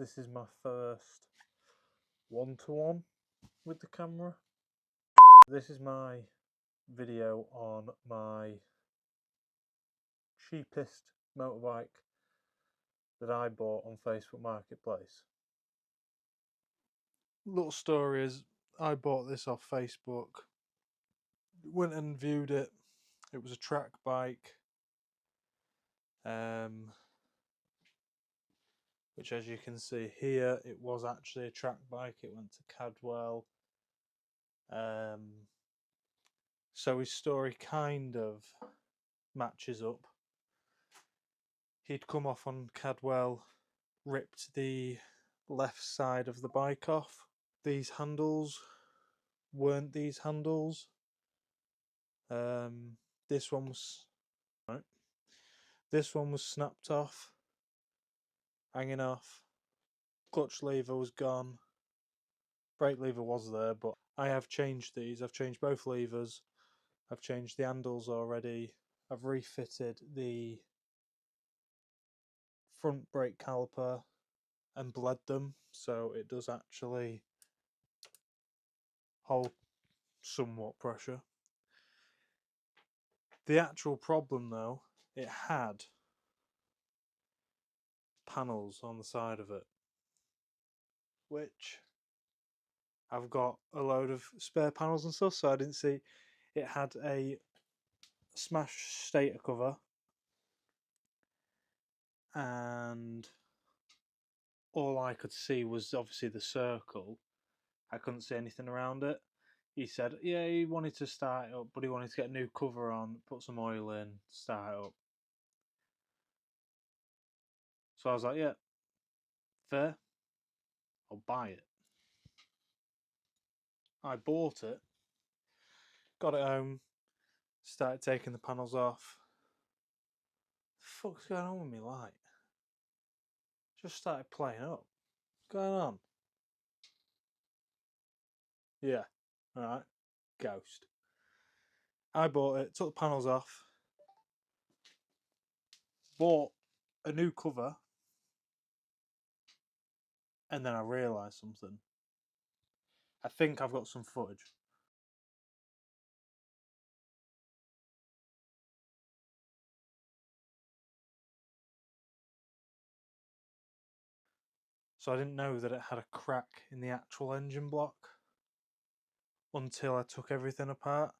This is my first one-to-one with the camera. This is my video on my cheapest motorbike that I bought on Facebook Marketplace. Little story is, I bought this off Facebook, went and viewed it. It was a track bike, which, as you can see here, it was actually a track bike. It went to Cadwell. So his story kind of matches up. He'd come off on Cadwell, ripped the left side of the bike off. These handles weren't these handles. This one was right. This one was snapped off, hanging off. Clutch lever was gone. Brake lever was there, but I have changed these. I've changed both levers. I've changed the handles already. I've refitted the front brake caliper and bled them, so it does actually hold somewhat pressure. The actual problem though, it had panels on the side of it, which I've got a load of spare panels and stuff, so I didn't see. It had a smashed stator cover, and all I could see was obviously the circle. I couldn't see anything around it. He said, yeah, he wanted to start it up, but he wanted to get a new cover on, put some oil in, start it up. So I was like, yeah, fair, I'll buy it. I bought it, got it home, started taking the panels off. The fuck's going on with me light? Just started playing up. What's going on? Yeah, alright, ghost. I bought it, took the panels off, bought a new cover, and then I realised something. I think I've got some footage. So I didn't know that it had a crack in the actual engine block until I took everything apart.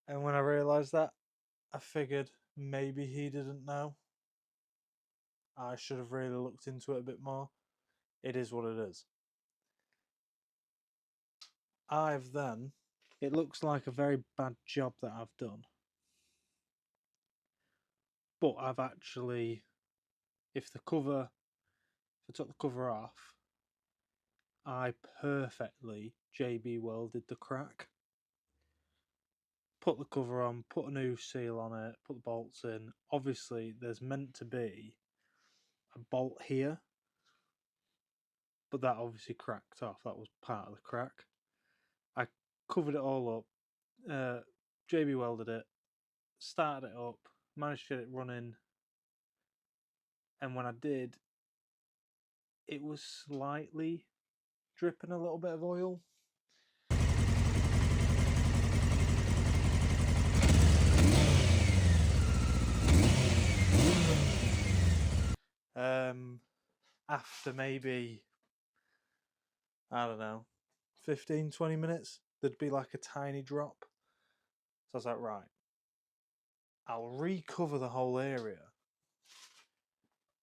And when I realised that, I figured maybe he didn't know. I should have really looked into it a bit more. It is what it is. It looks like a very bad job that I've done. But I've actually, if I took the cover off, I perfectly JB welded the crack. Put the cover on, put a new seal on it, put the bolts in. Obviously, there's meant to be a bolt here, but that obviously cracked off. That was part of the crack. I covered it all up, JB welded it, started it up, managed to get it running, and when I did, it was slightly dripping a little bit of oil. After maybe, I don't know, 15-20 minutes, there'd be like a tiny drop. So I was like, right, I'll recover the whole area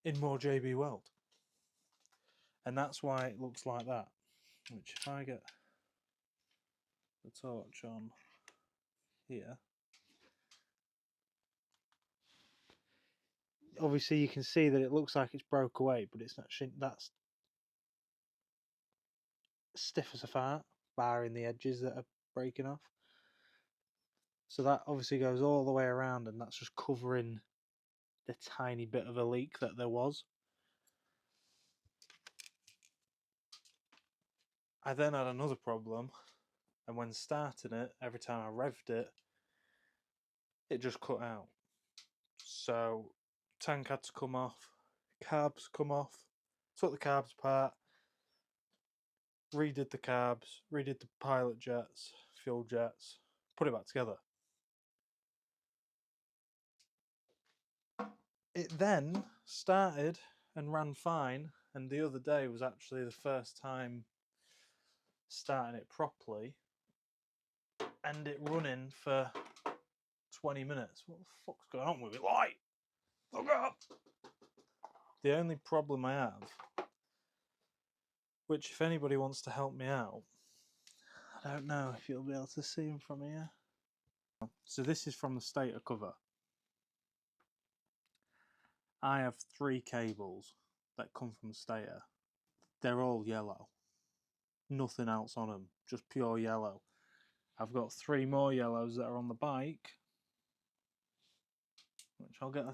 in more JB weld. And that's why it looks like that. Which, if I get the torch on here, obviously you can see that it looks like it's broke away, but it's actually, that's stiff as a fart, barring the edges that are breaking off. So that obviously goes all the way around, and that's just covering the tiny bit of a leak that there was. I then had another problem, and when starting it, every time I revved it, it just cut out. So tank had to come off, carbs come off, took the carbs apart, redid the carbs, redid the pilot jets, fuel jets, put it back together. It then started and ran fine, and the other day was actually the first time starting it properly and it running for 20 minutes. What the fuck's going on with it? Light! Look up! The only problem I have, which if anybody wants to help me out, I don't know if you'll be able to see them from here. So this is from the stator cover. I have 3 cables that come from the stator. They're all yellow. Nothing else on them, just pure yellow. I've got 3 more yellows that are on the bike, which I'll get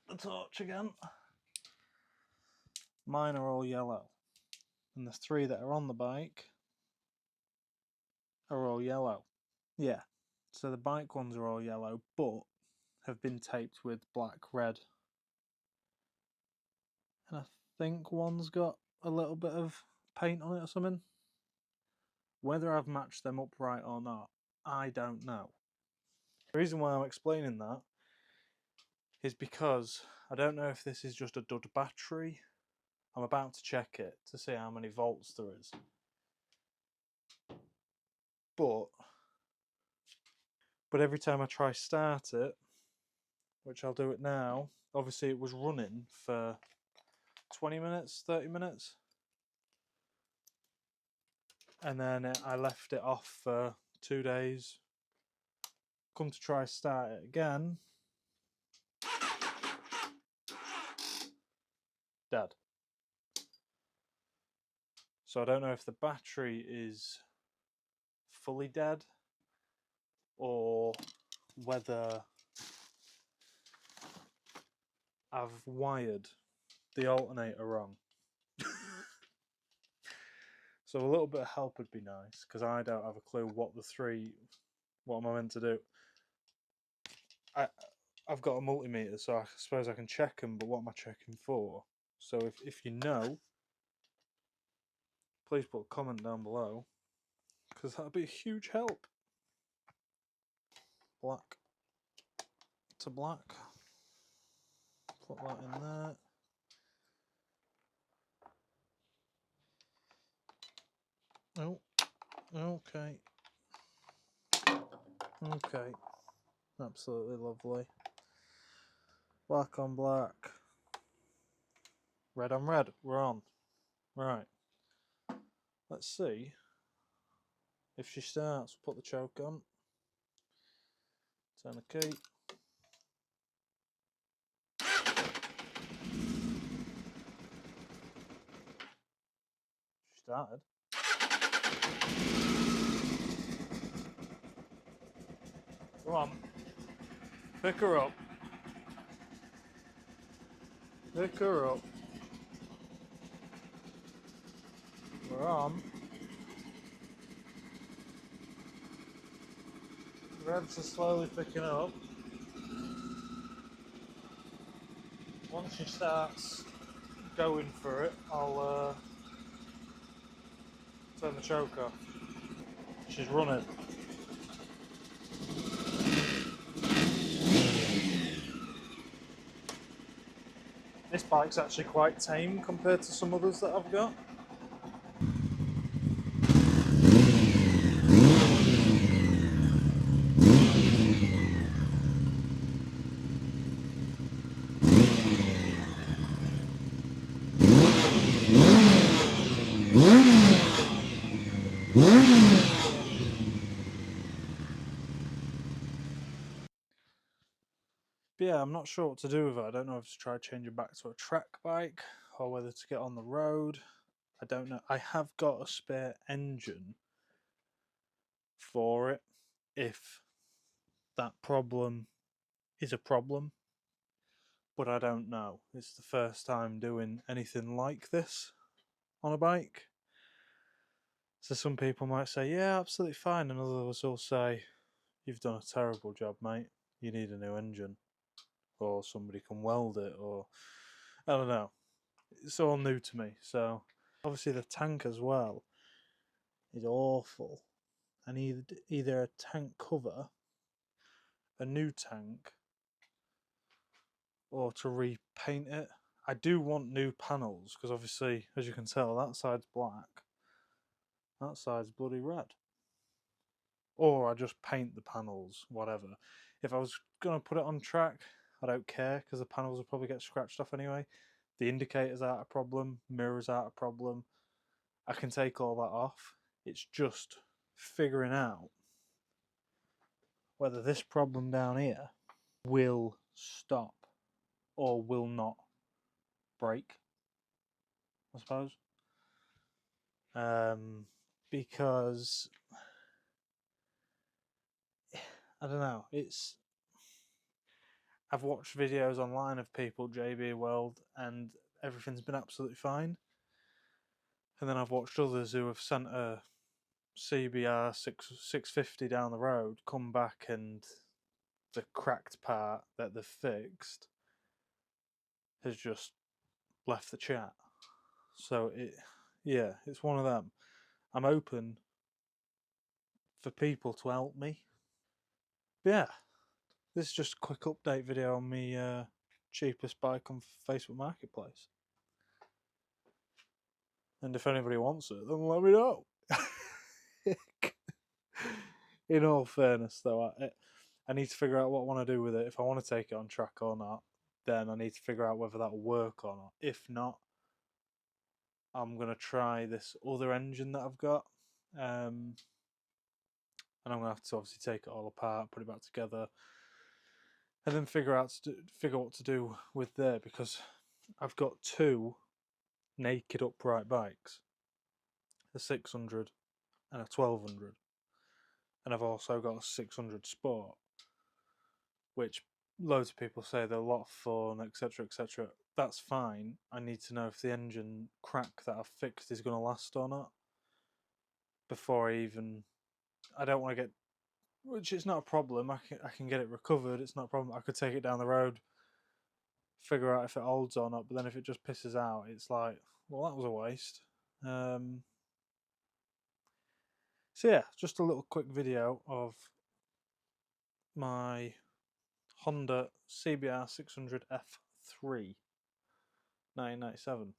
the torch again. Mine are all yellow, and the 3 that are on the bike are all yellow. Yeah, so the bike ones are all yellow, but have been taped with black, red, and I think one's got a little bit of paint on it or something. Whether I've matched them up right or not, I don't know. The reason why I'm explaining that is because I don't know if this is just a dud battery. I'm about to check it to see how many volts there is. But every time I try start it, which I'll do it now, obviously it was running for 20 minutes, 30 minutes. And then I left it off for 2 days. Come to try start it again. Dead. So I don't know if the battery is fully dead or whether I've wired the alternator wrong. So a little bit of help would be nice, because I don't have a clue what am I meant to do. I've got a multimeter, so I suppose I can check them, but what am I checking for? So if you know, please put a comment down below, because that would be a huge help. Black to black. Put that in there. Oh, okay. Okay. Absolutely lovely. Black on black. Red on red. We're on. Right. Let's see if she starts. Put the choke on. Turn the key. She started. Come on. Pick her up. Pick her up. We're on. Revs are slowly picking up. Once she starts going for it, I'll turn the choke off. She's running. This bike's actually quite tame compared to some others that I've got. But yeah, I'm not sure what to do with it. I don't know if to try changing back to a track bike or whether to get on the road. I don't know. I have got a spare engine for it if that problem is a problem, but I don't know. It's the first time doing anything like this on a bike. So some people might say, yeah, absolutely fine, and others will say, you've done a terrible job, mate. You need a new engine, or somebody can weld it, or I don't know. it's all new to me. So obviously the tank as well is awful. I need either a tank cover, a new tank, or to repaint it. I do want new panels because obviously, as you can tell, that side's black, that side's bloody red. Or I just paint the panels, whatever. If I was going to put it on track, I don't care because the panels will probably get scratched off anyway. The indicator's out a problem, mirror's out a problem. I can take all that off. It's just figuring out whether this problem down here will stop or will not break, I suppose. Because I don't know, I've watched videos online of people JB Weld and everything's been absolutely fine. And then I've watched others who have sent a CBR650 down the road, come back, and the cracked part that they've fixed has just left the chat. So it's one of them. I'm open for people to help me. But yeah, this is just a quick update video on me cheapest bike on Facebook Marketplace. And if anybody wants it, then let me know. In all fairness, though, I need to figure out what I want to do with it. If I want to take it on track or not, then I need to figure out whether that'll work or not. If not, I'm going to try this other engine that I've got. And I'm going to have to obviously take it all apart, put it back together, and then figure what to do with there, because I've got two naked upright bikes, a 600 and a 1200, and I've also got a 600 Sport, which loads of people say they're a lot of fun, etc, etc. That's fine. I need to know if the engine crack that I've fixed is going to last or not before I don't want to get, which is not a problem. I can get it recovered. It's not a problem. I could take it down the road, figure out if it holds or not. But then if it just pisses out, it's like, well, that was a waste. So yeah, just a little quick video of my Honda CBR600 F3 1997.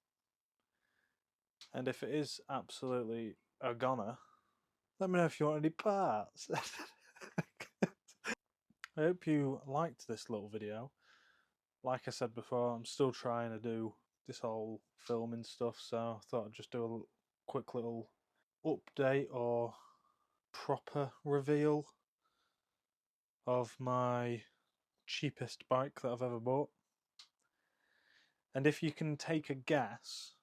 And if it is absolutely a goner, let me know if you want any parts. I hope you liked this little video. Like I said before, I'm still trying to do this whole filming stuff, so I thought I'd just do a quick little update or proper reveal of my cheapest bike that I've ever bought. And if you can take a guess,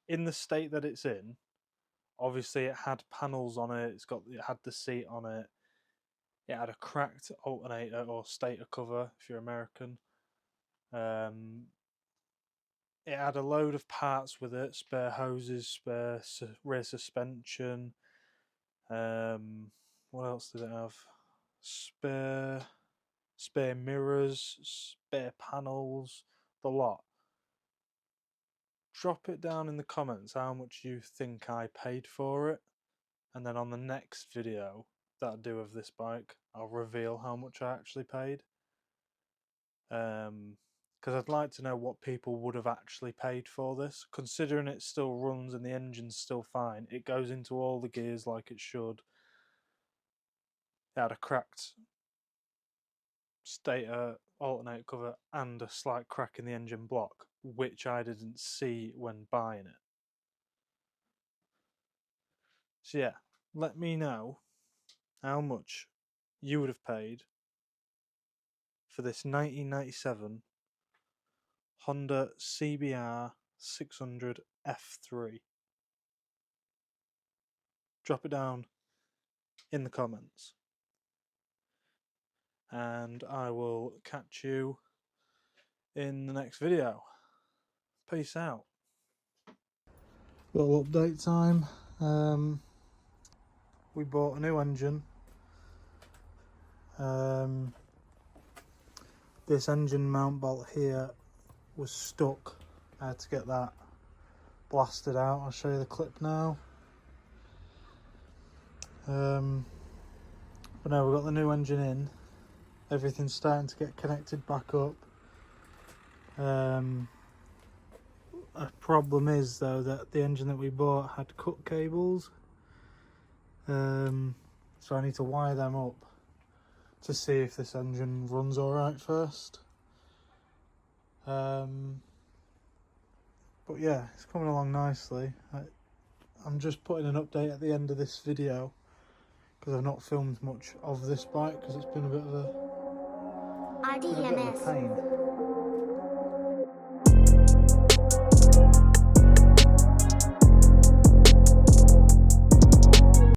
in the state that it's in, obviously it had panels on it, it had the seat on it, it had a cracked alternator or stator cover if you're American. It had a load of parts with it, spare hoses, spare rear suspension. What else did it have? Spare mirrors, spare panels, the lot. Drop it down in the comments how much you think I paid for it, and then on the next video that I do of this bike, I'll reveal how much I actually paid. Because I'd like to know what people would have actually paid for this, considering it still runs and the engine's still fine. It goes into all the gears like it should. It had a cracked stator, alternator cover, and a slight crack in the engine block, which I didn't see when buying it. So yeah, let me know how much you would have paid for this 1997 Honda CBR600 F3. Drop it down in the comments, and I will catch you in the next video. Peace out. Little update time. We bought a new engine. This engine mount bolt here was stuck. I had to get that blasted out. I'll show you the clip now. But now we've got the new engine in. Everything's starting to get connected back up. A problem is though that the engine that we bought had cut cables. So I need to wire them up to see if this engine runs alright first. But yeah, it's coming along nicely. I'm just putting an update at the end of this video because I've not filmed much of this bike because it's been a bit of a pain.